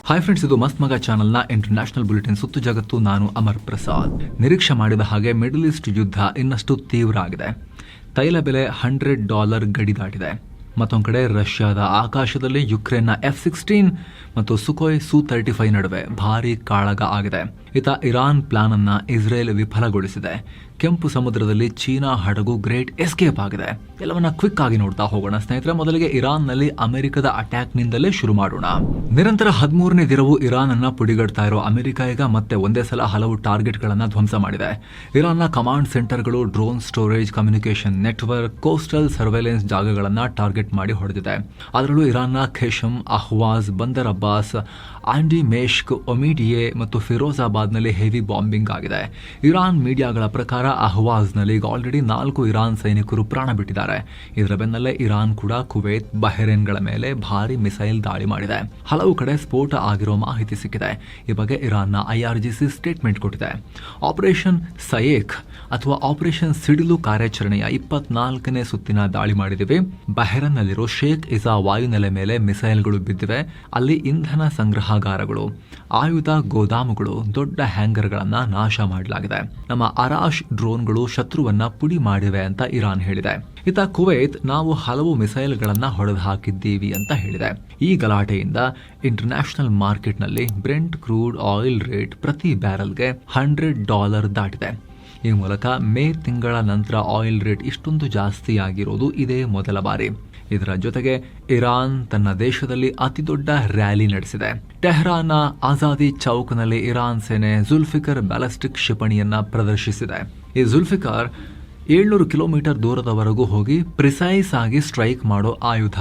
Hi friends, ಇದು ಮಸ್ತ್ ಮಗ ಚಾನಲ್ನ ಇಂಟರ್ನ್ಯಾಷನಲ್ ಬುಲೆಟಿನ್ ಸುತ್ತು ಜಗತ್ತು. ನಾನು ಅಮರ್ ಪ್ರಸಾದ್. ನಿರೀಕ್ಷೆ ಮಾಡಿದ ಹಾಗೆ ಮಿಡಲ್ ಈಸ್ಟ್ ಯುದ್ಧ ಇನ್ನಷ್ಟು ತೀವ್ರ ಆಗಿದೆ. ತೈಲ ಬೆಲೆ $100 ಗಡಿ ದಾಟಿದೆ. ಮತ್ತೊಂದು ಕಡೆ ರಷ್ಯಾದ ಆಕಾಶದಲ್ಲಿ ಯುಕ್ರೇನ್ನ F-16 ಮತ್ತು ಸುಖೋಯ್ Su-35 ನಡುವೆ ಭಾರೀ ಕಾಳಗ ಆಗಿದೆ. ಇರಾನ್ ಪ್ಲಾನ್ ಅನ್ನ ಇಸ್ರೇಲ್ ವಿಫಲಗೊಳಿಸಿದೆ. ಕೆಂಪು ಸಮುದ್ರದಲ್ಲಿ ಚೀನಾ ಹಡಗು ಗ್ರೇಟ್ ಎಸ್ಕೇಪ್ ಆಗಿದೆ. ಎಲ್ಲವನ್ನ ಕ್ವಿಕ್ ಆಗಿ ನೋಡ್ತಾ ಹೋಗೋಣ ಸ್ನೇಹಿತರೆ. ಮೊದಲಿಗೆ ಇರಾನ್ನಲ್ಲಿ ಅಮೆರಿಕದ ಅಟ್ಯಾಕ್ ನಿಂದಲೇ ಶುರು ಮಾಡೋಣ. ನಿರಂತರ 13ನೇ ದಿನವೂ ಇರಾನ್ ಅನ್ನ ಪುಡಿಗಡ್ತಾ ಇರೋ ಅಮೆರಿಕ ಈಗ ಮತ್ತೆ ಒಂದೇ ಸಲ ಹಲವು ಟಾರ್ಗೆಟ್ ಗಳನ್ನ ಧ್ವಂಸ ಮಾಡಿದೆ. ಇರಾನ್ನ ಕಮಾಂಡ್ ಸೆಂಟರ್ಗಳು, drone storage, communication network, coastal surveillance ಜಾಗಗಳನ್ನ ಟಾರ್ಗೆಟ್ ಮಾಡಿ ಹೊಡೆದಿದೆ. ಅದರಲ್ಲೂ ಇರಾನ್ನ ಖೇಶಮ್, ಅಹ್ವಾಜ್, ಬಂದರ್ ಅಬ್ಬಾಸ್, ಆಂಡಿ ಮೇಷ್ಕ್, ಒಮಿಡಿಯೆ ಮತ್ತು ಫಿರೋಜಾಬಾದ್ನಲ್ಲಿ ಹೆವಿ ಬಾಂಬಿಂಗ್ ಆಗಿದೆ. ಇರಾನ್ ಮೀಡಿಯಾಗಳ ಪ್ರಕಾರ ಅಹ್ವಾಜ್ನಲ್ಲಿ ಈಗ ಆಲ್ರೆಡಿ 4 ಇರಾನ್ ಸೈನಿಕರು ಪ್ರಾಣ ಬಿಟ್ಟಿದ್ದಾರೆ. ಇದರ ಬೆನ್ನಲ್ಲೇ ಇರಾನ್ ಕೂಡ ಕುವೈತ್, ಬಹರೇನ್ಗಳ ಮೇಲೆ ಭಾರಿ ಮಿಸೈಲ್ ದಾಳಿ ಮಾಡಿದೆ. ಹಲವು ಕಡೆ ಸ್ಫೋಟ ಆಗಿರೋ ಮಾಹಿತಿ ಸಿಕ್ಕಿದೆ. ಈ ಬಗ್ಗೆ ಇರಾನ್ನ IRGC ಸ್ಟೇಟ್ಮೆಂಟ್ ಕೊಟ್ಟಿದೆ. ಆಪರೇಷನ್ ಸಯೇಕ್ ಅಥವಾ ಆಪರೇಷನ್ ಸಿಡಿಲು ಕಾರ್ಯಾಚರಣೆಯ 24ನೇ ಸುತ್ತಿನ ದಾಳಿ ಮಾಡಿದಿವೆ. ಬಹರೇನ್ನಲ್ಲಿರೋ ಶೇಖ್ ಇಸಾ ವಾಯುನೆಲೆ ಮೇಲೆ ಮಿಸೈಲ್ಗಳು ಬಿದ್ದಿವೆ. ಅಲ್ಲಿ ಇಂಧನ ಸಂಗ್ರಹಾಗಾರಗಳು, ಆಯುಧ ಗೋದಾಮುಗಳು, ದೊಡ್ಡ ಹ್ಯಾಂಗರ್ಗಳನ್ನ ನಾಶ ಮಾಡಲಾಗಿದೆ. ನಮ್ಮ ಅರಾಶ್ ಡ್ರೋನ್ಗಳು ಶತ್ರುವನ್ನ ಪುಡಿ ಮಾಡಿವೆ ಅಂತ ಇರಾನ್ ಹೇಳಿದೆ. ಇತ್ತ ಕುವೈತ್, ನಾವು ಹಲವು ಮಿಸೈಲ್ಗಳನ್ನ ಹೊಡೆದು ಹಾಕಿದ್ದೀವಿ ಅಂತ ಹೇಳಿದೆ. ಈ ಗಲಾಟೆಯಿಂದ ಇಂಟರ್ನ್ಯಾಷನಲ್ ಮಾರ್ಕೆಟ್ನಲ್ಲಿ ಬ್ರೆಂಟ್ ಕ್ರೂಡ್ ಆಯಿಲ್ ರೇಟ್ ಪ್ರತಿ ಬ್ಯಾರಲ್ಗೆ $100 ದಾಟಿದೆ. ಈ ಮೂಲಕ ಮೇ ತಿಂಗಳ ನಂತರ ಆಯಿಲ್ ರೇಟ್ ಇಷ್ಟೊಂದು ಜಾಸ್ತಿ ಆಗಿರೋದು ಇದೇ ಮೊದಲ ಬಾರಿ. ಇದರ ಜೊತೆಗೆ ಇರಾನ್ ತನ್ನ ದೇಶದಲ್ಲಿ ಅತಿದೊಡ್ಡ ರ್ಯಾಲಿ ನಡೆಸಿದೆ. ಟೆಹರಾನ್ನ ಆಜಾದಿ ಚೌಕ್ನಲ್ಲಿ ಇರಾನ್ ಸೇನೆ ಜುಲ್ಫಿಕರ್ ಬ್ಯಾಲಿಸ್ಟಿಕ್ ಕ್ಷಿಪಣಿಯನ್ನ ಪ್ರದರ್ಶಿಸಿದೆ. ಈ ಜುಲ್ಫಿಕರ್ 700 ಕಿಲೋಮೀಟರ್ ದೂರದವರೆಗೂ ಹೋಗಿ ಪ್ರಿಸೈಸ್ ಆಗಿ ಸ್ಟ್ರೈಕ್ ಮಾಡೋ ಆಯುಧ.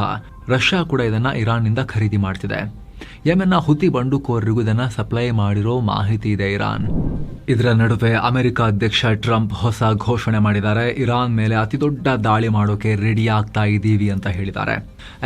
ರಷ್ಯಾ ಕೂಡ ಇದನ್ನ ಇರಾನ್ನಿಂದ ಖರೀದಿ ಮಾಡ್ತಿದೆ. ಯೆಮೆನ್ನ ಹುತಿ ಬಂಡುಕೋರರಿಗೂ ಇದನ್ನ ಸಪ್ಲೈ ಮಾಡಿರೋ ಮಾಹಿತಿ ಇದೆ ಇರಾನ್. ಇದರ ನಡುವೆ ಅಮೆರಿಕ ಅಧ್ಯಕ್ಷ ಟ್ರಂಪ್ ಹೊಸ ಘೋಷಣೆ ಮಾಡಿದ್ದಾರೆ. ಇರಾನ್ ಮೇಲೆ ಅತಿದೊಡ್ಡ ದಾಳಿ ಮಾಡೋಕೆ ರೆಡಿ ಆಗ್ತಾ ಇದ್ದೀವಿ ಅಂತ ಹೇಳಿದ್ದಾರೆ.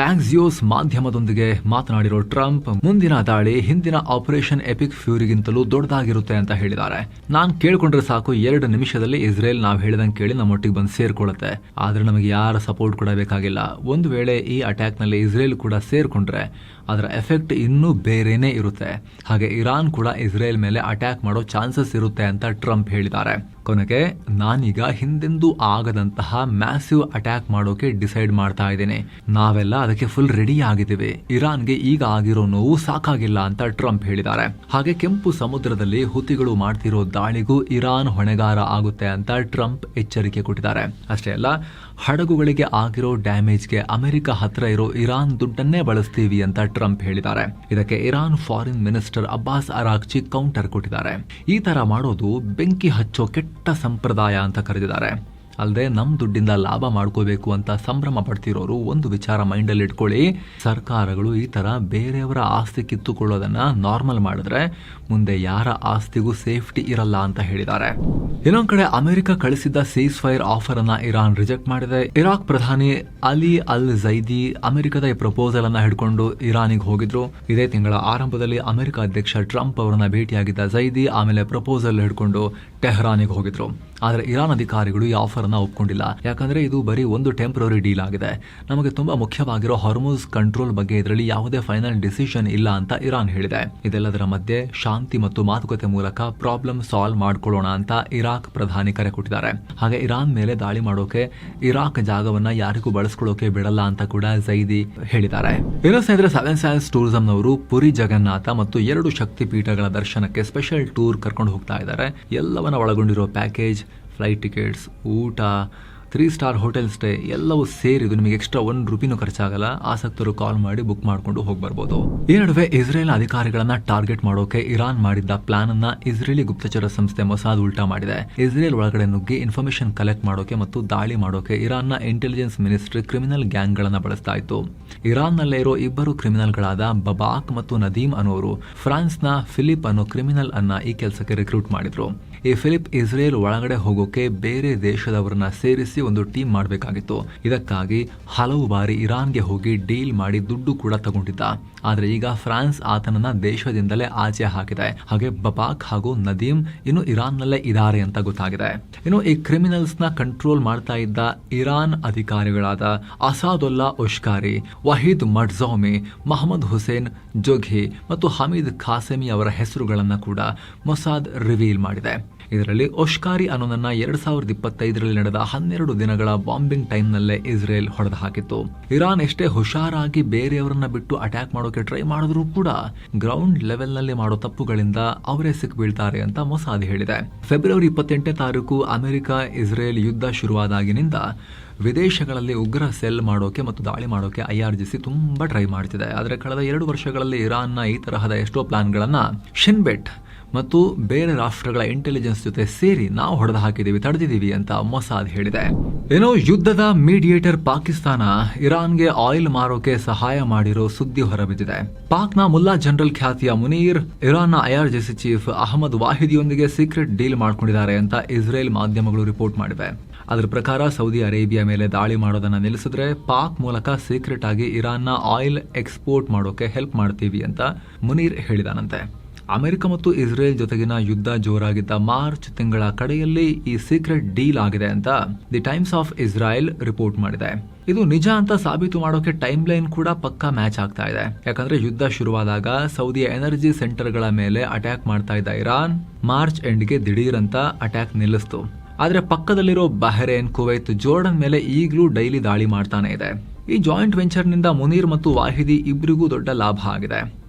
ಆಕ್ಸಿಯೋಸ್ ಮಾಧ್ಯಮದೊಂದಿಗೆ ಮಾತನಾಡಿರೋ ಟ್ರಂಪ್, ಮುಂದಿನ ದಾಳಿ ಹಿಂದಿನ ಆಪರೇಷನ್ ಎಪಿಕ್ ಫ್ಯೂರಿಗಿಂತಲೂ ದೊಡ್ಡದಾಗಿರುತ್ತೆ ಅಂತ ಹೇಳಿದ್ದಾರೆ. ನಾನ್ ಕೇಳ್ಕೊಂಡ್ರೆ ಸಾಕು, 2 ನಿಮಿಷದಲ್ಲಿ ಇಸ್ರೇಲ್ ನಾವ್ ಹೇಳಿದಂಗೆ ಕೇಳಿ ನಮ್ಮೊಟ್ಟಿಗೆ ಬಂದು ಸೇರ್ಕೊಳ್ಳುತ್ತೆ. ಆದ್ರೆ ನಮಗೆ ಯಾರ ಸಪೋರ್ಟ್ ಕೂಡ ಬೇಕಾಗಿಲ್ಲ. ಒಂದು ವೇಳೆ ಈ ಅಟ್ಯಾಕ್ ನಲ್ಲಿ ಇಸ್ರೇಲ್ ಕೂಡ ಸೇರ್ಕೊಂಡ್ರೆ ಅದರ ಎಫೆಕ್ಟ್ ಇನ್ನೂ ಬೇರೆನೇ ಇರುತ್ತೆ. ಹಾಗೆ ಇರಾನ್ ಕೂಡ ಇಸ್ರೇಲ್ ಮೇಲೆ ಅಟ್ಯಾಕ್ ಮಾಡೋ ಚಾನ್ಸಸ್ ಇರುತ್ತೆ ಅಂತ ಟ್ರಂಪ್ ಹೇಳಿದ್ದಾರೆ. ಕೊನೆಗೆ, ನಾನೀಗ ಹಿಂದೆಂದೂ ಆಗದಂತಹ ಮ್ಯಾಸಿವ್ ಅಟ್ಯಾಕ್ ಮಾಡೋಕೆ ಡಿಸೈಡ್ ಮಾಡ್ತಾ ಇದ್ದೀನಿ. ನಾವೆಲ್ಲ ಅದಕ್ಕೆ ಫುಲ್ ರೆಡಿ ಆಗಿದ್ದೀವಿ. ಇರಾನ್ಗೆ ಈಗ ಆಗಿರೋ ನೋವು ಸಾಕಾಗಿಲ್ಲ ಅಂತ ಟ್ರಂಪ್ ಹೇಳಿದ್ದಾರೆ. ಹಾಗೆ ಕೆಂಪು ಸಮುದ್ರದಲ್ಲಿ ಹುತಿಗಳು ಮಾಡ್ತಿರೋ ದಾಳಿಗೂ ಇರಾನ್ ಹೊಣೆಗಾರ ಆಗುತ್ತೆ ಅಂತ ಟ್ರಂಪ್ ಎಚ್ಚರಿಕೆ ಕೊಟ್ಟಿದ್ದಾರೆ. ಅಷ್ಟೇ ಅಲ್ಲ, ಹಡಗುಗಳಿಗೆ ಆಗಿರೋ ಡ್ಯಾಮೇಜ್ಗೆ ಅಮೆರಿಕ ಹತ್ರ ಇರೋ ಇರಾನ್ ದುಡ್ಡನ್ನೇ ಬಳಸ್ತೀವಿ ಅಂತ ಟ್ರಂಪ್ ಹೇಳಿದ್ದಾರೆ. ಇದಕ್ಕೆ Iran foreign minister Abbas Araghchi counter ಕೊಟ್ಟಿದ್ದಾರೆ. ಈ ತರ ಮಾಡೋದು ಬೆಂಕಿ ಹಚ್ಚೋ ಕೆಟ್ಟ ಸಂಪ್ರದಾಯ ಅಂತ ಕರೆದಿದ್ದಾರೆ. ಅಲ್ಲದೆ ನಮ್ ದುಡ್ಡಿಂದ ಲಾಭ ಮಾಡ್ಕೋಬೇಕು ಅಂತ ಸಂಭ್ರಮ ಪಡ್ತಿರೋರು ಒಂದು ವಿಚಾರ ಮೈಂಡಲ್ಲಿ ಇಟ್ಕೊಳ್ಳಿ. ಸರ್ಕಾರಗಳು ಈ ತರ ಬೇರೆಯವರ ಆಸ್ತಿ ಕಿತ್ತುಕೊಳ್ಳೋದನ್ನ ನಾರ್ಮಲ್ ಮಾಡಿದ್ರೆ ಮುಂದೆ ಯಾರ ಆಸ್ತಿಗೂ ಸೇಫ್ಟಿ ಇರಲ್ಲ ಅಂತ ಹೇಳಿದ್ದಾರೆ. ಇನ್ನೊಂದ್ ಕಡೆ ಅಮೆರಿಕ ಕಳಿಸಿದ್ದ ಸೀಸ್ ಫೈರ್ ಆಫರ್ ಅನ್ನ ಇರಾನ್ ರಿಜೆಕ್ಟ್ ಮಾಡಿದೆ. ಇರಾಕ್ ಪ್ರಧಾನಿ ಅಲಿ ಅಲ್ ಝೈದಿ ಅಮೆರಿಕದ ಈ ಪ್ರಪೋಸಲ್ ಅನ್ನ ಹಿಡ್ಕೊಂಡು ಇರಾನಿಗೆ ಹೋಗಿದ್ರು. ಇದೇ ತಿಂಗಳ ಆರಂಭದಲ್ಲಿ ಅಮೆರಿಕ ಅಧ್ಯಕ್ಷ ಟ್ರಂಪ್ ಅವರನ್ನ ಭೇಟಿಯಾಗಿದ್ದ ಝೈದಿ ಆಮೇಲೆ ಪ್ರಪೋಸಲ್ ಹಿಡ್ಕೊಂಡು ಟೆಹರಾನಿಗೆ ಹೋಗಿದ್ರು. ಆದ್ರೆ ಇರಾನ್ ಅಧಿಕಾರಿಗಳು ಈ ಆಫರ್ ಅನ್ನ ಒಪ್ಕೊಂಡಿಲ್ಲ. ಯಾಕಂದ್ರೆ ಇದು ಬರೀ ಒಂದು ಟೆಂಪರರಿ ಡೀಲ್ ಆಗಿದೆ. ನಮಗೆ ತುಂಬಾ ಮುಖ್ಯವಾಗಿರೋ ಹಾರ್ಮುಜ್ ಕಂಟ್ರೋಲ್ ಬಗ್ಗೆ ಇದರಲ್ಲಿ ಯಾವುದೇ ಫೈನಲ್ ಡಿಸಿಷನ್ ಇಲ್ಲ ಅಂತ ಇರಾನ್ ಹೇಳಿದೆ. ಇದೆಲ್ಲದರ ಮಧ್ಯೆ ಶಾಂತಿ ಮತ್ತು ಮಾತುಕತೆ ಮೂಲಕ ಪ್ರಾಬ್ಲಮ್ ಸಾಲ್ವ್ ಮಾಡ್ಕೊಳ್ಳೋಣ ಅಂತ ಇರಾಕ್ ಪ್ರಧಾನಿ ಕರೆ ಕೊಟ್ಟಿದ್ದಾರೆ. ಹಾಗೆ ಇರಾನ್ ಮೇಲೆ ದಾಳಿ ಮಾಡೋಕೆ ಇರಾಕ್ ಜಾಗವನ್ನ ಯಾರಿಗೂ ಬಳಸ್ಕೊಳ್ಳೋಕೆ ಬಿಡಲ್ಲ ಅಂತ ಕೂಡ ಝೈದಿ ಹೇಳಿದ್ದಾರೆ. ಇನ್ನು ಸ್ನೇಹಿತರೆ, 7 Sails ಟೂರಿಸಂನವರು ಪುರಿ ಜಗನ್ನಾಥ ಮತ್ತು 2 ಶಕ್ತಿ ಪೀಠಗಳ ದರ್ಶನಕ್ಕೆ ಸ್ಪೆಷಲ್ ಟೂರ್ ಕರ್ಕೊಂಡು ಹೋಗ್ತಾ ಇದ್ದಾರೆ. ಎಲ್ಲವನ್ನ ಒಳಗೊಂಡಿರೋ ಪ್ಯಾಕೇಜ್, ಫ್ಲೈಟ್ ಟಿಕೆಟ್ಸ್, ಊಟ, 3 ಸ್ಟಾರ್ ಹೋಟೆಲ್ ಸ್ಟೇ ಎಲ್ಲವೂ ಸೇರಿದು ನಿಮಗೆ ಎಕ್ಸ್ಟ್ರಾ ₹1 ಖರ್ಚಾಗಲ್ಲ. ಆಸಕ್ತರು ಕಾಲ್ ಮಾಡಿ ಬುಕ್ ಮಾಡ್ಕೊಂಡು ಹೋಗಿ ಬರ್ಬೋದು. ಈ ನಡುವೆ ಇಸ್ರೇಲ್ ಅಧಿಕಾರಿಗಳನ್ನ ಟಾರ್ಗೆಟ್ ಮಾಡೋಕೆ ಇರಾನ್ ಮಾಡಿದ್ದ ಪ್ಲಾನ್ ಅನ್ನ ಇಸ್ರೇಲಿ ಗುಪ್ತಚರ ಸಂಸ್ಥೆ ಮೊಸಾದ್ ಉಲ್ಟಾ ಮಾಡಿದೆ. ಇಸ್ರೇಲ್ ಒಳಗಡೆ ನುಗ್ಗಿ ಇನ್ಫಾರ್ಮೇಶನ್ ಕಲೆಕ್ಟ್ ಮಾಡೋಕೆ ಮತ್ತು ದಾಳಿ ಮಾಡೋಕೆ ಇರಾನ್ನ ಇಂಟೆಲಿಜೆನ್ಸ್ ಮಿನಿಸ್ಟ್ರಿ ಕ್ರಿಮಿನಲ್ ಗ್ಯಾಂಗ್ ಗಳನ್ನ ಬಳಸ್ತಾ ಇತ್ತು. ಇರಾನ್ ನಲ್ಲೇ ಇರೋ 2 ಕ್ರಿಮಿನಲ್ಗಳಾದ ಬಬಾಕ್ ಮತ್ತು ನದೀಮ್ ಅನ್ನೋರು ಫ್ರಾನ್ಸ್ನ ಫಿಲಿಪ್ ಅನ್ನೋ ಕ್ರಿಮಿನಲ್ ಅನ್ನ ಈ ಕೆಲಸಕ್ಕೆ ರಿಕ್ರೂಟ್ ಮಾಡಿದ್ರು. ಈ ಫಿಲಿಪ್ ಇಸ್ರೇಲ್ ಒಳಗಡೆ ಹೋಗೋಕೆ ಬೇರೆ ದೇಶದವರನ್ನ ಸೇರಿಸಿ ಒಂದು ಟೀಮ್ ಮಾಡಬೇಕಾಗಿತ್ತು. ಇದಕ್ಕಾಗಿ ಹಲವು ಬಾರಿ ಇರಾನ್ಗೆ ಹೋಗಿ ಡೀಲ್ ಮಾಡಿ ದುಡ್ಡು ಕೂಡ ತಗೊಂಡಿದ್ದ. ಆದ್ರೆ ಈಗ ಫ್ರಾನ್ಸ್ ಆತನನ್ನ ದೇಶದಿಂದಲೇ ಆಚೆ ಹಾಕಿದೆ. ಹಾಗೆ ಬಬಾಕ್ ಹಾಗೂ ನದೀಮ್ ಇನ್ನು ಇರಾನ್ನಲ್ಲೇ ಇದ್ದಾರೆ ಅಂತ ಗೊತ್ತಾಗಿದೆ. ಇನ್ನು ಈ ಕ್ರಿಮಿನಲ್ಸ್ ನ ಕಂಟ್ರೋಲ್ ಮಾಡ್ತಾ ಇದ್ದ ಇರಾನ್ ಅಧಿಕಾರಿಗಳಾದ ಅಸಾದುಲ್ಲಾ ಉಷ್ಕಾರಿ, ವಹೀದ್ ಮಡ್ಜೌಮಿ, ಮಹಮ್ಮದ್ ಹುಸೇನ್ ಜೊಘಿ ಮತ್ತು ಹಮೀದ್ ಖಾಸೆಮಿ ಅವರ ಹೆಸರುಗಳನ್ನ ಕೂಡ ಮೊಸಾದ್ ರಿವೀಲ್ ಮಾಡಿದೆ. ಇದರಲ್ಲಿ ಉಷ್ಕಾರಿ ಅನ್ನೋದನ್ನ 2025ರಲ್ಲಿ ನಡೆದ 12 ದಿನಗಳ ಬಾಂಬಿಂಗ್ ಟೈಮ್ನಲ್ಲೇ ಇಸ್ರೇಲ್ ಹೊಡೆದು ಹಾಕಿತ್ತು. ಇರಾನ್ ಎಷ್ಟೇ ಹುಷಾರಾಗಿ ಬೇರೆಯವರನ್ನ ಬಿಟ್ಟು ಅಟ್ಯಾಕ್ ಮಾಡೋಕೆ ಟ್ರೈ ಮಾಡಿದ್ರೂ ಕೂಡ ಗ್ರೌಂಡ್ ಲೆವೆಲ್ ನಲ್ಲಿ ಮಾಡೋ ತಪ್ಪುಗಳಿಂದ ಅವರೇ ಸಿಕ್ಬೀಳ್ತಾರೆ ಅಂತ ಮೊಸಾದ್ ಹೇಳಿದೆ. ಫೆಬ್ರವರಿ 28ನೇ ತಾರೀಕು ಅಮೆರಿಕ ಇಸ್ರೇಲ್ ಯುದ್ಧ ಶುರುವಾದಾಗಿನಿಂದ ವಿದೇಶಗಳಲ್ಲಿ ಉಗ್ರ ಸೆಲ್ ಮಾಡೋಕೆ ಮತ್ತು ದಾಳಿ ಮಾಡೋಕೆ IRGC ತುಂಬಾ ಟ್ರೈ ಮಾಡ್ತಿದೆ. ಆದರೆ ಕಳೆದ 2 ವರ್ಷಗಳಲ್ಲಿ ಇರಾನ್ನ ಈ ತರಹದ ಎಷ್ಟೋ ಪ್ಲಾನ್ಗಳನ್ನ ಶಿನ್ಬೆಟ್ ಮತ್ತು ಬೇರೆ ರಾಷ್ಟ್ರಗಳ ಇಂಟೆಲಿಜೆನ್ಸ್ ಜೊತೆ ಸೇರಿ ನಾವು ಹೊಡೆದು ಹಾಕಿದೀವಿ, ತಡೆದಿದ್ದೀವಿ ಅಂತ ಮೊಸಾದ್ ಹೇಳಿದೆ. ಏನೋ ಯುದ್ಧದ ಮೀಡಿಯೇಟರ್ ಪಾಕಿಸ್ತಾನ ಇರಾನ್ಗೆ ಆಯಿಲ್ ಮಾರೋಕೆ ಸಹಾಯ ಮಾಡಿರೋ ಸುದ್ದಿ ಹೊರಬಿದ್ದಿದೆ. ಪಾಕ್ನ ಮುಲ್ಲಾ ಜನರಲ್ ಖ್ಯಾತಿಯ ಮುನೀರ್ ಇರಾನ್ನ IRGC ಚೀಫ್ ಅಹಮದ್ ವಾಹಿದಿಯೊಂದಿಗೆ ಸೀಕ್ರೆಟ್ ಡೀಲ್ ಮಾಡ್ಕೊಂಡಿದ್ದಾರೆ ಅಂತ ಇಸ್ರೇಲ್ ಮಾಧ್ಯಮಗಳು ರಿಪೋರ್ಟ್ ಮಾಡಿವೆ. ಅದರ ಪ್ರಕಾರ ಸೌದಿ ಅರೇಬಿಯಾ ಮೇಲೆ ದಾಳಿ ಮಾಡೋದನ್ನ ನಿಲ್ಲಿಸಿದ್ರೆ ಪಾಕ್ ಮೂಲಕ ಸೀಕ್ರೆಟ್ ಆಗಿ ಇರಾನ್ನ ಆಯಿಲ್ ಎಕ್ಸ್ಪೋರ್ಟ್ ಮಾಡೋಕೆ ಹೆಲ್ಪ್ ಮಾಡ್ತೀವಿ ಅಂತ ಮುನೀರ್ ಹೇಳಿದಾನಂತೆ. ಅಮೆರಿಕ ಮತ್ತು ಇಸ್ರೇಲ್ ಜೊತೆಗಿನ ಯುದ್ಧ ಜೋರಾಗಿದ್ದ ಮಾರ್ಚ್ ತಿಂಗಳ ಕಡೆಯಲ್ಲಿ ಈ ಸೀಕ್ರೆಟ್ ಡೀಲ್ ಆಗಿದೆ ಅಂತ the times of Israel report ಮಾಡಿದೆ. ಇದು ನಿಜ ಅಂತ ಸಾಬೀತು ಮಾಡೋಕೆ ಟೈಮ್ ಲೈನ್ ಕೂಡ ಪಕ್ಕಾ ಮ್ಯಾಚ್ ಆಗ್ತಾ ಇದೆ. ಯಾಕಂದ್ರೆ ಯುದ್ಧ ಶುರುವಾದಾಗ ಸೌದಿಯ ಎನರ್ಜಿ ಸೆಂಟರ್ಗಳ ಮೇಲೆ ಅಟ್ಯಾಕ್ ಮಾಡ್ತಾ ಇದ್ದ ಇರಾನ್ ಮಾರ್ಚ್ ಎಂಡ್ಗೆ ದಿಢೀರಂತ ಅಟ್ಯಾಕ್ ನಿಲ್ಲಿಸ್ತು. ಆದ್ರೆ ಪಕ್ಕದಲ್ಲಿರೋ ಬಹರೇನ್, ಕುವೈತ್, ಜೋರ್ಡನ್ ಮೇಲೆ ಈಗಲೂ ಡೈಲಿ ದಾಳಿ ಮಾಡ್ತಾನೆ ಇದೆ. ಈ ಜಾಯಿಂಟ್ ವೆಂಚರ್ನಿಂದ ಮುನೀರ್ ಮತ್ತು ವಾಹಿದಿ ಇಬ್ಬರಿಗೂ ದೊಡ್ಡ ಲಾಭ ಆಗಿದೆ.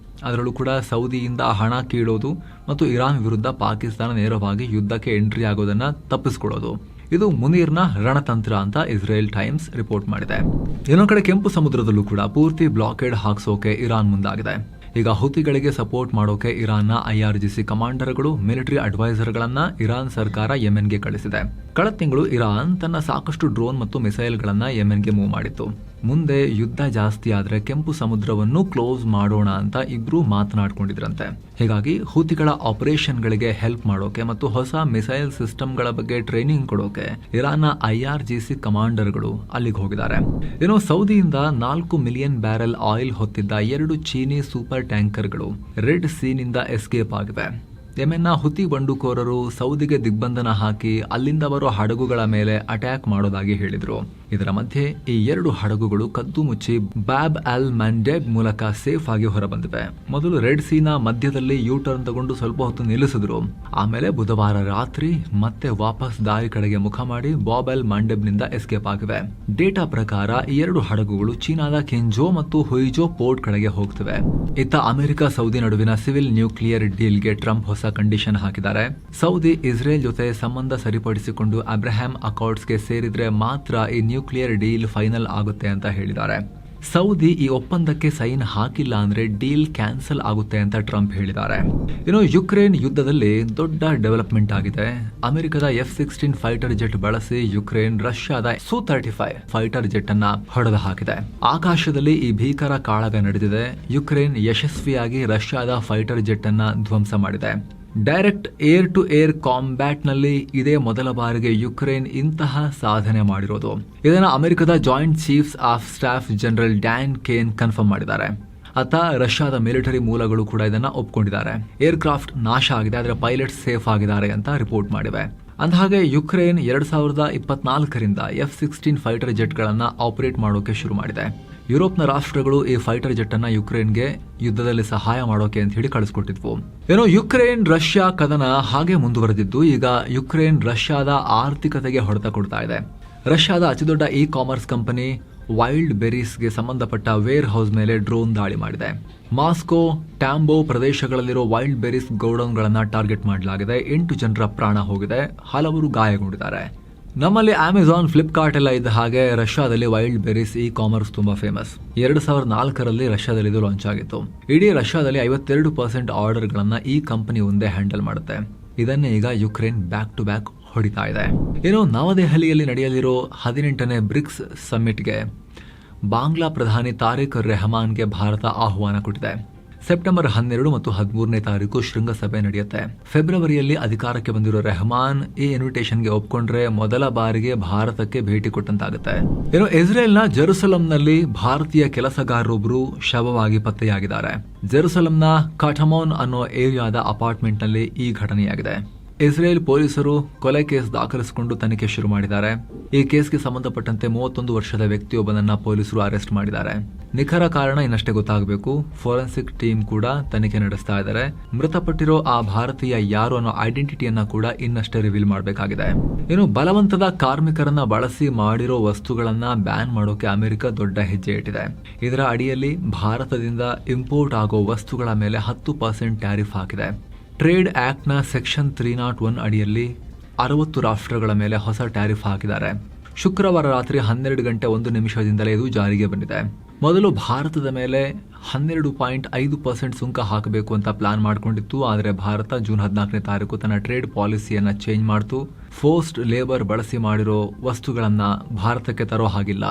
ಅದರಲ್ಲೂ ಕೂಡ ಸೌದಿಯಿಂದ ಹಣ ಕೀಳೋದು ಮತ್ತು ಇರಾನ್ ವಿರುದ್ಧ ಪಾಕಿಸ್ತಾನ ನೇರವಾಗಿ ಯುದ್ಧಕ್ಕೆ ಎಂಟ್ರಿ ಆಗೋದನ್ನ ತಪ್ಪಿಸ್ಕೊಳ್ಳೋದು, ಇದು ಮುನೀರ್ನ ರಣತಂತ್ರ ಅಂತ ಇಸ್ರೇಲ್ ಟೈಮ್ಸ್ ರಿಪೋರ್ಟ್ ಮಾಡಿದೆ. ಇನ್ನೊಂದು ಕಡೆ ಕೆಂಪು ಸಮುದ್ರದಲ್ಲೂ ಕೂಡ ಪೂರ್ತಿ ಬ್ಲಾಕೇಡ್ ಹಾಕ್ಸೋಕೆ ಇರಾನ್ ಮುಂದಾಗಿದೆ. ಈಗ ಹುತಿಗಳಿಗೆ ಸಪೋರ್ಟ್ ಮಾಡೋಕೆ ಇರಾನ್ನ IRGC ಕಮಾಂಡರ್ಗಳು, ಮಿಲಿಟರಿ ಅಡ್ವೈಸರ್ಗಳನ್ನ ಇರಾನ್ ಸರ್ಕಾರ ಯೆಮೆನ್ಗೆ ಕಳಿಸಿದೆ. ಕಳೆದ ತಿಂಗಳು ಇರಾನ್ ತನ್ನ ಸಾಕಷ್ಟು ಡ್ರೋನ್ ಮತ್ತು ಮಿಸೈಲ್ಗಳನ್ನ ಯೆಮೆನ್ಗೆ ಮೂವ್ ಮಾಡಿತ್ತು. ಮುಂದೆ ಯುದ್ಧ ಜಾಸ್ತಿ ಆದ್ರೆ ಕೆಂಪು ಸಮುದ್ರವನ್ನು ಕ್ಲೋಸ್ ಮಾಡೋಣ ಅಂತ ಇಬ್ರು ಮಾತನಾಡ್ಕೊಂಡಿದ್ರಂತೆ. ಹೀಗಾಗಿ ಹುತಿಗಳ ಆಪರೇಷನ್ಗಳಿಗೆ ಹೆಲ್ಪ್ ಮಾಡೋಕೆ ಮತ್ತು ಹೊಸ ಮಿಸೈಲ್ ಸಿಸ್ಟಮ್ಗಳ ಬಗ್ಗೆ ಟ್ರೈನಿಂಗ್ ಕೊಡೋಕೆ ಇರಾನ್ನ IRGC ಕಮಾಂಡರ್ಗಳು ಅಲ್ಲಿಗೆ ಹೋಗಿದ್ದಾರೆ. ಏನೋ ಸೌದಿಯಿಂದ 4 ಮಿಲಿಯನ್ ಬ್ಯಾರೆಲ್ ಆಯಿಲ್ ಹೊತ್ತಿದ್ದ 2 ಚೀನಿ ಸೂಪರ್ ಟ್ಯಾಂಕರ್ಗಳು ರೆಡ್ ಸೀನಿಂದ ಎಸ್ಕೇಪ್ ಆಗಿವೆ. ಯೆಮೆನ್ನ ಹುತಿ ಬಂಡುಕೋರರು ಸೌದಿಗೆ ದಿಗ್ಬಂಧನ ಹಾಕಿ ಅಲ್ಲಿಂದ ಬರೋ ಹಡಗುಗಳ ಮೇಲೆ ಅಟ್ಯಾಕ್ ಮಾಡೋದಾಗಿ ಹೇಳಿದ್ರು. ಇದರ ಮಧ್ಯೆ ಈ 2 ಹಡಗುಗಳು ಕದ್ದು ಮುಚ್ಚಿ ಬಾಬ್ ಅಲ್ ಮಂಡೆಬ್ ಮೂಲಕ ಸೇಫ್ ಆಗಿ ಹೊರಬಂದಿವೆ. ಮೊದಲು ರೆಡ್ ಸೀನ ಮಧ್ಯದಲ್ಲಿ ಯೂ ಟರ್ನ್ ತಗೊಂಡು ಸ್ವಲ್ಪ ಹೊತ್ತು ನಿಲ್ಲಿಸಿದ್ರು. ಆಮೇಲೆ ಬುಧವಾರ ರಾತ್ರಿ ಮತ್ತೆ ವಾಪಸ್ ದಾರಿ ಕಡೆಗೆ ಮುಖ ಮಾಡಿ ಬಾಬ್ ಅಲ್ ಮಂಡೆಬ್ ನಿಂದ ಎಸ್ಕೇಪ್ ಆಗಿವೆ. ಡೇಟಾ ಪ್ರಕಾರ ಈ 2 ಹಡಗುಗಳು ಚೀನಾದ ಕೆಂಜೋ ಮತ್ತು ಹುಯಿಜೋ ಪೋರ್ಟ್ ಕಡೆಗೆ ಹೋಗ್ತಿವೆ. ಇತ್ತ ಅಮೆರಿಕ ಸೌದಿ ನಡುವಿನ ಸಿವಿಲ್ ನ್ಯೂಕ್ಲಿಯರ್ ಡೀಲ್ಗೆ ಟ್ರಂಪ್ ಹೊಸ ಕಂಡೀಷನ್ ಹಾಕಿದ್ದಾರೆ. ಸೌದಿ ಇಸ್ರೇಲ್ ಜೊತೆ ಸಂಬಂಧ ಸರಿಪಡಿಸಿಕೊಂಡು ಅಬ್ರಹಾಂ ಅಕಾರ್ಡ್ಸ್ಗೆ ಸೇರಿದ್ರೆ ಮಾತ್ರ ಈ ನ್ಯೂಕ್ಲಿಯರ್ ಡೀಲ್ ಫೈನಲ್ ಆಗುತ್ತೆ ಅಂತ ಹೇಳಿದ್ದಾರೆ. ಸೌದಿ ಈ ಒಪ್ಪಂದಕ್ಕೆ ಸೈನ್ ಹಾಕಿಲ್ಲ ಅಂದ್ರೆ ಡೀಲ್ ಕ್ಯಾನ್ಸಲ್ ಆಗುತ್ತೆ ಅಂತ ಟ್ರಂಪ್ ಹೇಳಿದ್ದಾರೆ. ಇನ್ನು ಯುಕ್ರೇನ್ ಯುದ್ಧದಲ್ಲಿ ದೊಡ್ಡ ಡೆವಲಪ್ಮೆಂಟ್ ಆಗಿದೆ. ಅಮೆರಿಕದ F-16 ಫೈಟರ್ ಜೆಟ್ ಬಳಸಿ ಯುಕ್ರೇನ್ ರಷ್ಯಾದ Su-35 ಫೈಟರ್ ಜೆಟ್ ಅನ್ನ ಹೊಡೆದು ಹಾಕಿದೆ. ಆಕಾಶದಲ್ಲಿ ಈ ಭೀಕರ ಕಾಳಗ ನಡೆದಿದೆ. ಯುಕ್ರೇನ್ ಯಶಸ್ವಿಯಾಗಿ ರಷ್ಯಾದ ಫೈಟರ್ ಜೆಟ್ ಅನ್ನ ಧ್ವಂಸ ಮಾಡಿದೆ. Direct air to air combat ನಲ್ಲಿ ಇದೇ ಮೊದಲ ಬಾರಿಗೆ ಯುಕ್ರೇನ್ ಇಂತಹ ಸಾಧನೆ ಮಾಡಿರೋದು. ಇದನ್ನು ಅಮೆರಿಕದ joint chiefs of staff general Dan Caine confirm ಮಾಡಿದ್ದಾರೆ. ಅತ್ತ ರಷ್ಯಾದ ಮಿಲಿಟರಿ ಮೂಲಗಳು ಕೂಡ ಇದನ್ನ ಒಪ್ಕೊಂಡಿದ್ದಾರೆ. ಏರ್ ಕ್ರಾಫ್ಟ್ ನಾಶ ಆಗಿದೆ, ಆದರೆ ಪೈಲಟ್ಸ್ ಸೇಫ್ ಆಗಿದ್ದಾರೆ ಅಂತ ರಿಪೋರ್ಟ್ ಮಾಡಿವೆ. ಅಂದಹಾಗೆ ಯುಕ್ರೇನ್ 2024ರಿಂದ F-16 ಫೈಟರ್ ಜೆಟ್ಗಳನ್ನ ಆಪರೇಟ್ ಮಾಡೋಕೆ ಶುರು ಮಾಡಿದೆ. ಯುರೋಪ್ನ ರಾಷ್ಟ್ರಗಳು ಈ ಫೈಟರ್ ಜೆಟ್ ಅನ್ನ ಯುಕ್ರೇನ್ಗೆ ಯುದ್ಧದಲ್ಲಿ ಸಹಾಯ ಮಾಡೋಕೆ ಅಂತ ಹೇಳಿ ಕಳಿಸ್ಕೊಟ್ಟಿದ್ವು. ಏನೋ ಯುಕ್ರೇನ್ ರಷ್ಯಾ ಕದನ ಹಾಗೆ ಮುಂದುವರೆದಿದ್ದು ಈಗ ಯುಕ್ರೇನ್ ರಷ್ಯಾದ ಆರ್ಥಿಕತೆಗೆ ಹೊಡೆತ ಕೊಡ್ತಾ ಇದೆ. ರಷ್ಯಾದ ಅತಿದೊಡ್ಡ ಕಾಮರ್ಸ್ ಕಂಪನಿ ವೈಲ್ಡ್ ಬೆರೀಸ್ಗೆ ಸಂಬಂಧಪಟ್ಟ ವೇರ್ ಹೌಸ್ ಮೇಲೆ ಡ್ರೋನ್ ದಾಳಿ ಮಾಡಿದೆ. ಮಾಸ್ಕೋ, ಟ್ಯಾಂಬೋ ಪ್ರದೇಶಗಳಲ್ಲಿರೋ ವೈಲ್ಡ್ ಬೆರೀಸ್ ಗೋಡೌನ್ಗಳನ್ನ ಟಾರ್ಗೆಟ್ ಮಾಡಲಾಗಿದೆ. 8 ಜನರ ಪ್ರಾಣ ಹೋಗಿದೆ, ಹಲವರು ಗಾಯಗೊಂಡಿದ್ದಾರೆ. ನಮ್ಮಲ್ಲಿ ಅಮೆಜಾನ್, ಫ್ಲಿಪ್ಕಾರ್ಟ್ ಎಲ್ಲ ಇದ್ದ ಹಾಗೆ ರಷ್ಯಾದಲ್ಲಿ ವೈಲ್ಡ್ ಬೆರೀಸ್ ಕಾಮರ್ಸ್ ತುಂಬಾ ಫೇಮಸ್. 2004ರಲ್ಲಿ ರಷ್ಯಾದಲ್ಲಿ ಇದು ಲಾಂಚ್ ಆಗಿತ್ತು. ಇಡೀ ರಷ್ಯಾದಲ್ಲಿ 52% ಆರ್ಡರ್ಗಳನ್ನ ಈ ಕಂಪನಿ ಒಂದೇ ಹ್ಯಾಂಡಲ್ ಮಾಡುತ್ತೆ. ಇದನ್ನೇ ಈಗ ಯುಕ್ರೇನ್ ಬ್ಯಾಕ್ ಟು ಬ್ಯಾಕ್ ಹೊಡಿತಾ ಇದೆ. ಏನೋ ನವದೆಹಲಿಯಲ್ಲಿ ನಡೆಯಲಿರೋ 18ನೇ ಬ್ರಿಕ್ಸ್ ಸಮ್ಮಿಟ್ಗೆ ಬಾಂಗ್ಲಾ ಪ್ರಧಾನಿ ತಾರಿಕ್ ರೆಹಮಾನ್ಗೆ ಭಾರತ ಆಹ್ವಾನ ಕೊಟ್ಟಿದೆ. ಸೆಪ್ಟೆಂಬರ್ 12 ಮತ್ತು 13ನೇ ತಾರೀಕು ಶೃಂಗಸಭೆ ನಡೆಯುತ್ತೆ. ಫೆಬ್ರವರಿಯಲ್ಲಿ ಅಧಿಕಾರಕ್ಕೆ ಬಂದಿರೋ ರೆಹಮಾನ್ ಈ ಇನ್ವಿಟೇಷನ್ಗೆ ಒಪ್ಕೊಂಡ್ರೆ ಮೊದಲ ಬಾರಿಗೆ ಭಾರತಕ್ಕೆ ಭೇಟಿ ಕೊಟ್ಟಂತಾಗುತ್ತೆ. ಇನ್ನು ಇಸ್ರೇಲ್ನ ಜೆರುಸಲಂನಲ್ಲಿ ಭಾರತೀಯ ಕೆಲಸಗಾರರೊಬ್ಬರು ಶವವಾಗಿ ಪತ್ತೆಯಾಗಿದ್ದಾರೆ. ಜೆರುಸಲಂನ ಕಾಟಮೋನ್ ಅನ್ನೋ ಏರಿಯಾದ ಅಪಾರ್ಟ್ಮೆಂಟ್ ನಲ್ಲಿ ಈ ಘಟನೆಯಾಗಿದೆ. ಇಸ್ರೇಲ್ ಪೊಲೀಸರು ಕೊಲೆ ಕೇಸ್ ದಾಖಲಿಸಿಕೊಂಡು ತನಿಖೆ ಶುರು ಮಾಡಿದ್ದಾರೆ. ಈ ಕೇಸ್ಗೆ ಸಂಬಂಧಪಟ್ಟಂತೆ 31 ವರ್ಷದ ವ್ಯಕ್ತಿಯೊಬ್ಬನನ್ನ ಪೊಲೀಸರು ಅರೆಸ್ಟ್ ಮಾಡಿದ್ದಾರೆ. ನಿಖರ ಕಾರಣ ಇನ್ನಷ್ಟೇ ಗೊತ್ತಾಗಬೇಕು. ಫೋರೆನ್ಸಿಕ್ ಟೀಮ್ ಕೂಡ ತನಿಖೆ ನಡೆಸ್ತಾ ಇದ್ದಾರೆ. ಮೃತಪಟ್ಟಿರೋ ಆ ಭಾರತೀಯ ಯಾರು ಅನ್ನೋ ಐಡೆಂಟಿಟಿಯನ್ನ ಕೂಡ ಇನ್ನಷ್ಟೇ ರಿವೀಲ್ ಮಾಡಬೇಕಾಗಿದೆ. ಇನ್ನು ಬಲವಂತದ ಕಾರ್ಮಿಕರನ್ನ ಬಳಸಿ ಮಾಡಿರೋ ವಸ್ತುಗಳನ್ನ ಬ್ಯಾನ್ ಮಾಡೋಕೆ ಅಮೆರಿಕ ದೊಡ್ಡ ಹೆಜ್ಜೆ ಇಟ್ಟಿದೆ. ಇದರ ಅಡಿಯಲ್ಲಿ ಭಾರತದಿಂದ ಇಂಪೋರ್ಟ್ ಆಗೋ ವಸ್ತುಗಳ ಮೇಲೆ 10% ಟ್ಯಾರಿಫ್ ಹಾಕಿದೆ. ಟ್ರೇಡ್ ಆಕ್ಟ್ ನ ಸೆಕ್ಷನ್ 301 ಅಡಿಯಲ್ಲಿ 60 ರಾಷ್ಟ್ರಗಳ ಮೇಲೆ ಹೊಸ ಟ್ಯಾರಿಫ್ ಹಾಕಿದ್ದಾರೆ. ಶುಕ್ರವಾರ ರಾತ್ರಿ 12 ಗಂಟೆ 1 ನಿಮಿಷದಿಂದಲೇ ಇದು ಜಾರಿಗೆ ಬಂದಿದೆ. ಮೊದಲು ಭಾರತದ ಮೇಲೆ 12.5% ಸುಂಕ ಹಾಕಬೇಕು ಅಂತ ಪ್ಲಾನ್ ಮಾಡಿಕೊಂಡಿತ್ತು. ಆದರೆ ಭಾರತ ಜೂನ್ 14ನೇ ತಾರೀಕು ತನ್ನ ಟ್ರೇಡ್ ಪಾಲಿಸಿಯನ್ನ ಚೇಂಜ್ ಮಾಡ್ತು. ಫೋರ್ಸ್ಡ್ ಲೇಬರ್ ಬಳಸಿ ಮಾಡಿರೋ ವಸ್ತುಗಳನ್ನ ಭಾರತಕ್ಕೆ ತರೋ ಹಾಗಿಲ್ಲ,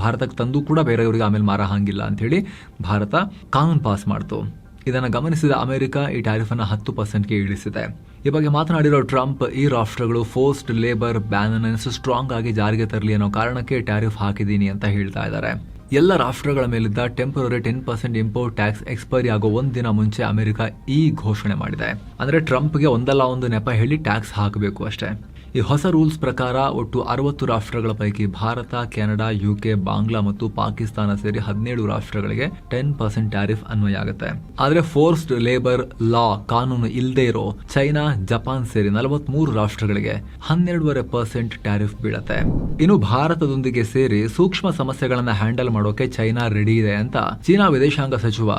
ಭಾರತಕ್ಕೆ ತಂದು ಕೂಡ ಬೇರೆಯವರಿಗೆ ಆಮೇಲೆ ಮಾರ ಹಾಗಿಲ್ಲ ಅಂತ ಹೇಳಿ ಭಾರತ ಕಾನೂನು ಪಾಸ್ ಮಾಡ್ತು. ಇದನ್ನು ಗಮನಿಸಿದ ಅಮೆರಿಕ ಈ ಟ್ಯಾರಿಫ್ ಅನ್ನು 10%ಗೆ ಇಳಿಸಿದೆ. ಈ ಬಗ್ಗೆ ಮಾತನಾಡಿರೋ ಟ್ರಂಪ್, ಈ ರಾಷ್ಟ್ರಗಳು ಫೋರ್ಸ್ಡ್ ಲೇಬರ್ ಬ್ಯಾನ್ ಅನ್ನು ಸ್ಟ್ರಾಂಗ್ ಆಗಿ ಜಾರಿಗೆ ತರಲಿ ಅನ್ನೋ ಕಾರಣಕ್ಕೆ ಟ್ಯಾರಿಫ್ ಹಾಕಿದ್ದೀನಿ ಅಂತ ಹೇಳ್ತಾ ಇದ್ದಾರೆ. ಎಲ್ಲ ರಾಷ್ಟ್ರಗಳ ಮೇಲಿದ್ದ ಟೆಂಪರರಿ 10% ಇಂಪೋರ್ಟ್ ಟ್ಯಾಕ್ಸ್ ಎಕ್ಸ್ಪೈರಿ ಆಗೋ ಒಂದಿನ ಮುಂಚೆ ಅಮೆರಿಕ ಈ ಘೋಷಣೆ ಮಾಡಿದೆ. ಅಂದ್ರೆ ಟ್ರಂಪ್ಗೆ ಒಂದಲ್ಲ ಒಂದು ನೆಪ ಹೇಳಿ ಟ್ಯಾಕ್ಸ್ ಹಾಕಬೇಕು ಅಷ್ಟೇ. ಈ ಹೊಸ ರೂಲ್ಸ್ ಪ್ರಕಾರ ಒಟ್ಟು 60 ರಾಷ್ಟ್ರಗಳ ಪೈಕಿ ಭಾರತ, ಕೆನಡಾ, UK, ಬಾಂಗ್ಲಾ ಮತ್ತು ಪಾಕಿಸ್ತಾನ ಸೇರಿ 17 ರಾಷ್ಟ್ರಗಳಿಗೆ 10% ಟ್ಯಾರಿಫ್ ಅನ್ವಯ ಆಗುತ್ತೆ. ಆದ್ರೆ ಫೋರ್ಸ್ಡ್ ಲೇಬರ್ ಲಾ ಕಾನೂನು ಇಲ್ಲದೆ ಇರೋ ಚೈನಾ, ಜಪಾನ್ ಸೇರಿ 43 ರಾಷ್ಟ್ರಗಳಿಗೆ 12.5% ಟ್ಯಾರಿಫ್ ಬೀಳತ್ತೆ. ಇನ್ನು ಭಾರತದೊಂದಿಗೆ ಸೇರಿ ಸೂಕ್ಷ್ಮ ಸಮಸ್ಯೆಗಳನ್ನ ಹ್ಯಾಂಡಲ್ ಮಾಡೋಕೆ ಚೈನಾ ರೆಡಿ ಇದೆ ಅಂತ ಚೀನಾ ವಿದೇಶಾಂಗ ಸಚಿವ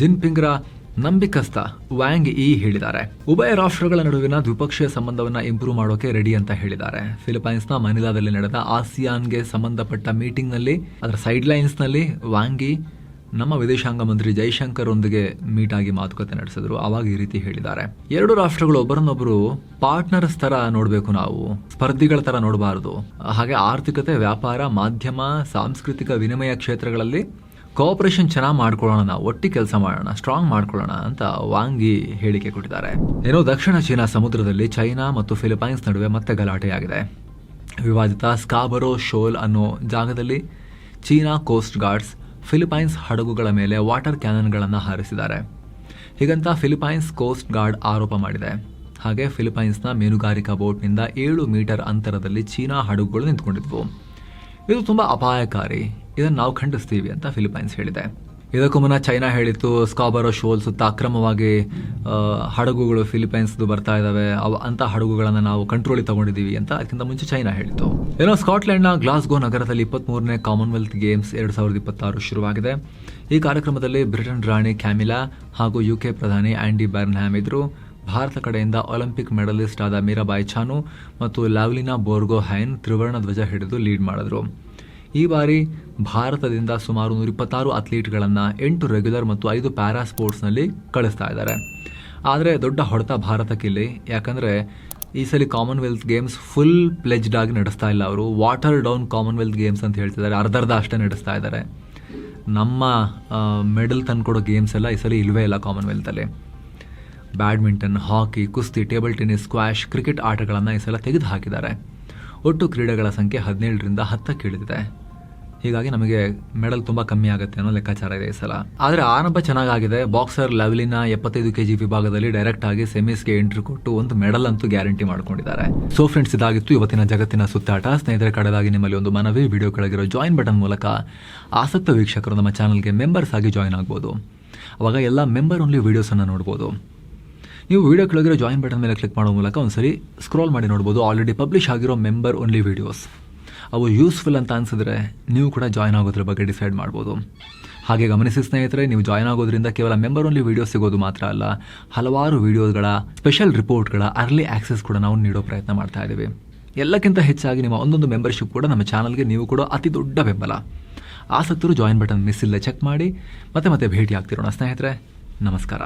ಜಿನ್ಪಿಂಗ್ರ ನಂಬಿಕಸ್ತ ವ್ಯಾಂಗ್ ಈ ಹೇಳಿದ್ದಾರೆ. ಉಭಯ ರಾಷ್ಟ್ರಗಳ ನಡುವಿನ ದ್ವಿಪಕ್ಷೀಯ ಸಂಬಂಧವನ್ನ ಇಂಪ್ರೂವ್ ಮಾಡೋಕೆ ರೆಡಿ ಅಂತ ಹೇಳಿದ್ದಾರೆ. ಫಿಲಿಪೈನ್ಸ್ನ ಮನಿಲಾದಲ್ಲಿ ನಡೆದ ಆಸಿಯಾನ್ಗೆ ಸಂಬಂಧಪಟ್ಟ ಮೀಟಿಂಗ್ ನಲ್ಲಿ ಅದರ ಸೈಡ್ ಲೈನ್ಸ್ ನಲ್ಲಿ ವಾಂಗಿ ನಮ್ಮ ವಿದೇಶಾಂಗ ಮಂತ್ರಿ ಜೈಶಂಕರ್ ಒಂದಿಗೆ ಮೀಟ್ ಆಗಿ ಮಾತುಕತೆ ನಡೆಸಿದ್ರು. ಅವಾಗ ಈ ರೀತಿ ಹೇಳಿದ್ದಾರೆ. ಎರಡು ರಾಷ್ಟ್ರಗಳು ಒಬ್ಬರನ್ನೊಬ್ಬರು ಪಾರ್ಟ್ನರ್ಸ್ ತರ ನೋಡಬೇಕು, ನಾವು ಸ್ಪರ್ಧಿಗಳ ತರ ನೋಡಬಾರದು. ಹಾಗೆ ಆರ್ಥಿಕತೆ, ವ್ಯಾಪಾರ, ಮಾಧ್ಯಮ, ಸಾಂಸ್ಕೃತಿಕ ವಿನಿಮಯ ಕ್ಷೇತ್ರಗಳಲ್ಲಿ ಕೋಆಪರೇಷನ್ ಚೆನ್ನಾಗಿ ಮಾಡ್ಕೊಳ್ಳೋಣ, ನಾವು ಒಟ್ಟಿ ಕೆಲಸ ಮಾಡೋಣ, ಸ್ಟ್ರಾಂಗ್ ಮಾಡ್ಕೊಳ್ಳೋಣ ಅಂತ ವಾಂಗಿ ಹೇಳಿಕೆ ಕೊಟ್ಟಿದ್ದಾರೆ. ಏನೋ ದಕ್ಷಿಣ ಚೀನಾ ಸಮುದ್ರದಲ್ಲಿ ಚೈನಾ ಮತ್ತು ಫಿಲಿಪೈನ್ಸ್ ನಡುವೆ ಮತ್ತೆ ಗಲಾಟೆಯಾಗಿದೆ. ವಿವಾದಿತ ಸ್ಕಾಬರೋ ಶೋಲ್ ಅನ್ನೋ ಜಾಗದಲ್ಲಿ ಚೀನಾ ಕೋಸ್ಟ್ ಗಾರ್ಡ್ಸ್ ಫಿಲಿಪೈನ್ಸ್ ಹಡಗುಗಳ ಮೇಲೆ ವಾಟರ್ ಕ್ಯಾನನ್ಗಳನ್ನು ಹಾರಿಸಿದ್ದಾರೆ. ಹೀಗಂತ ಫಿಲಿಪೈನ್ಸ್ ಕೋಸ್ಟ್ ಗಾರ್ಡ್ ಆರೋಪ ಮಾಡಿದೆ. ಹಾಗೆ ಫಿಲಿಪೈನ್ಸ್ನ ಮೀನುಗಾರಿಕಾ ಬೋಟ್ನಿಂದ 7 ಮೀಟರ್ ಅಂತರದಲ್ಲಿ ಚೀನಾ ಹಡಗುಗಳು ನಿಂತ್ಕೊಂಡಿದ್ವು. ಇದು ತುಂಬಾ ಅಪಾಯಕಾರಿ, ಇದನ್ನು ನಾವು ಖಂಡಿಸ್ತೀವಿ ಅಂತ ಫಿಲಿಪೈನ್ಸ್ ಹೇಳಿದೆ. ಇದಕ್ಕೂ ಮುನ್ನ ಚೈನಾ ಹೇಳಿತ್ತು ಸ್ಕಾಬರೋ ಶೋಲ್ ಸುತ್ತ ಅಕ್ರಮವಾಗಿ ಹಡಗುಗಳು ಫಿಲಿಪೈನ್ಸ್ ಬರ್ತಾ ಇದಾವೆ, ಅಂತ ಹಡಗುಗಳನ್ನು ನಾವು ಕಂಟ್ರೋಲಿಗೆ ತಗೊಂಡಿದ್ದೀವಿ ಅಂತ ಅದಕ್ಕಿಂತ ಮುಂಚೆ ಚೈನಾ ಹೇಳಿತ್ತು. ಏನೋ ಸ್ಕಾಟ್ಲೆಂಡ್ನ ಗ್ಲಾಸ್ಗೋ ನಗರದಲ್ಲಿ 23ನೇ ಕಾಮನ್ವೆಲ್ತ್ ಗೇಮ್ಸ್ 2026 ಶುರುವಾಗಿದೆ. ಈ ಕಾರ್ಯಕ್ರಮದಲ್ಲಿ ಬ್ರಿಟನ್ ರಾಣಿ ಕ್ಯಾಮಿಲಾ ಹಾಗೂ UK ಪ್ರಧಾನಿ ಆಂಡಿ ಬರ್ನ್ಹ್ಯಾಮ್ ಇದ್ರು. ಭಾರತ ಕಡೆಯಿಂದ ಒಲಿಂಪಿಕ್ ಮೆಡಲಿಸ್ಟ್ ಆದ ಮೀರಾಬಾಯಿ ಚಾನು ಮತ್ತು ಲಾವ್ಲಿನಾ ಬೋರ್ಗೊಹೈನ್ ತ್ರಿವರ್ಣ ಧ್ವಜ ಹಿಡಿದು ಲೀಡ್ ಮಾಡಿದ್ರು. ಈ ಬಾರಿ ಭಾರತದಿಂದ ಸುಮಾರು 126 ಅಥ್ಲೀಟ್ಗಳನ್ನು 8 ರೆಗ್ಯುಲರ್ ಮತ್ತು 5 ಪ್ಯಾರಾ ಸ್ಪೋರ್ಟ್ಸ್ನಲ್ಲಿ ಕಳಿಸ್ತಾ ಇದ್ದಾರೆ. ಆದರೆ ದೊಡ್ಡ ಹೊಡೆತ ಭಾರತಕ್ಕಿಲ್ಲಿ, ಯಾಕಂದರೆ ಈ ಸಲ ಕಾಮನ್ವೆಲ್ತ್ ಗೇಮ್ಸ್ ಫುಲ್ ಪ್ಲೆಜ್ಡ್ ಆಗಿ ನಡೆಸ್ತಾ ಇಲ್ಲ. ಅವರು ವಾಟರ್ ಡೌನ್ ಕಾಮನ್ವೆಲ್ತ್ ಗೇಮ್ಸ್ ಅಂತ ಹೇಳ್ತಿದ್ದಾರೆ, ಅರ್ಧರ್ಧ ಅಷ್ಟೇ ನಡೆಸ್ತಾ ಇದ್ದಾರೆ. ನಮ್ಮ ಮೆಡಲ್ ತಂದ್ಕೊಡೋ ಗೇಮ್ಸ್ ಎಲ್ಲ ಈ ಸಲ ಇಲ್ವೇ ಇಲ್ಲ ಕಾಮನ್ವೆಲ್ತಲ್ಲಿ. ಬ್ಯಾಡ್ಮಿಂಟನ್, ಹಾಕಿ, ಕುಸ್ತಿ, ಟೇಬಲ್ ಟೆನ್ನಿಸ್, ಸ್ಕ್ವಾಷ್, ಕ್ರಿಕೆಟ್ ಆಟಗಳನ್ನು ಈ ಸಲ ತೆಗೆದು ಹಾಕಿದ್ದಾರೆ. ಒಟ್ಟು ಕ್ರೀಡೆಗಳ ಸಂಖ್ಯೆ 17ರಿಂದ 10ಕ್ಕೆ ಇಳಿದಿದೆ. ಹೀಗಾಗಿ ನಮಗೆ ಮೆಡಲ್ ತುಂಬ ಕಮ್ಮಿ ಆಗುತ್ತೆ ಅನ್ನೋ ಲೆಕ್ಕಾಚಾರ ಇದೆ ಈ ಸಲ. ಆದರೆ ಆರಂಭ ಚೆನ್ನಾಗಿದೆ. ಬಾಕ್ಸರ್ ಲಾವ್ಲಿನಾ 75 kg ವಿಭಾಗದಲ್ಲಿ ಡೈರೆಕ್ಟ್ ಆಗಿ ಸೆಮೀಸ್ಗೆ ಎಂಟ್ರಿ ಕೊಟ್ಟು ಒಂದು ಮೆಡಲ್ ಅಂತೂ ಗ್ಯಾರಂಟಿ ಮಾಡ್ಕೊಂಡಿದ್ದಾರೆ. ಸೊ ಫ್ರೆಂಡ್ಸ್, ಇದಾಗಿತ್ತು ಇವತ್ತಿನ ಜಗತ್ತಿನ ಸುತ್ತಾಟ. ಸ್ನೇಹಿತರೆ, ಕಡೆದಾಗಿ ನಿಮ್ಮಲ್ಲಿ ಒಂದು ಮನವಿ, ವಿಡಿಯೋ ಕೆಳಗಿರೋ ಜಾಯಿನ್ ಬಟನ್ ಮೂಲಕ ಆಸಕ್ತ ವೀಕ್ಷಕರು ನಮ್ಮ ಚಾನಲ್ಗೆ ಮೆಂಬರ್ಸ್ ಆಗಿ ಜಾಯಿನ್ ಆಗ್ಬೋದು. ಅವಾಗ ಎಲ್ಲ ಮೆಂಬರ್ ಓನ್ಲಿ ವೀಡಿಯೋಸನ್ನು ನೋಡ್ಬೋದು. ನೀವು ವಿಡಿಯೋ ಕೆಳಗಿರೋ ಜಾಯಿನ್ ಬಟನ್ ಮೇಲೆ ಕ್ಲಿಕ್ ಮಾಡೋ ಮೂಲಕ ಒಂದ್ಸರಿ ಸ್ಕ್ರೋಲ್ ಮಾಡಿ ನೋಡ್ಬೋದು. ಆಲ್ರೆಡಿ ಪಬ್ಲಿಷ್ ಆಗಿರೋ ಮೆಂಬರ್ ಓನ್ಲಿ ವೀಡಿಯೋಸ್ ಅವು ಯೂಸ್ಫುಲ್ ಅಂತ ಅನಿಸಿದ್ರೆ ನೀವು ಕೂಡ ಜಾಯ್ನ್ ಆಗೋದ್ರ ಬಗ್ಗೆ ಡಿಸೈಡ್ ಮಾಡ್ಬೋದು. ಹಾಗೆ ಗಮನಿಸಿ ಸ್ನೇಹಿತರೆ, ನೀವು ಜಾಯ್ನ್ ಆಗೋದ್ರಿಂದ ಕೇವಲ ಮೆಂಬರ್ ಓನ್ಲಿ ವೀಡಿಯೋಸ್ ಸಿಗೋದು ಮಾತ್ರ ಅಲ್ಲ, ಹಲವಾರು ವೀಡಿಯೋಗಳ, ಸ್ಪೆಷಲ್ ರಿಪೋರ್ಟ್ಗಳ ಅರ್ಲಿ ಆಕ್ಸೆಸ್ ಕೂಡ ನಾವು ನೀಡೋ ಪ್ರಯತ್ನ ಮಾಡ್ತಾ ಇದ್ದೀವಿ. ಎಲ್ಲಕ್ಕಿಂತ ಹೆಚ್ಚಾಗಿ ನಿಮ್ಮ ಒಂದೊಂದು ಮೆಂಬರ್ಶಿಪ್ ಕೂಡ ನಮ್ಮ ಚಾನಲ್ಗೆ ನೀವು ಕೂಡ ಅತಿ ದೊಡ್ಡ ಬೆಂಬಲ. ಆಸಕ್ತರು ಜಾಯಿನ್ ಬಟನ್ ಮಿಸ್ ಇಲ್ಲದೆ ಚೆಕ್ ಮಾಡಿ ಮತ್ತೆ ಭೇಟಿ ಆಗ್ತಿರೋಣ ಸ್ನೇಹಿತರೆ. ನಮಸ್ಕಾರ.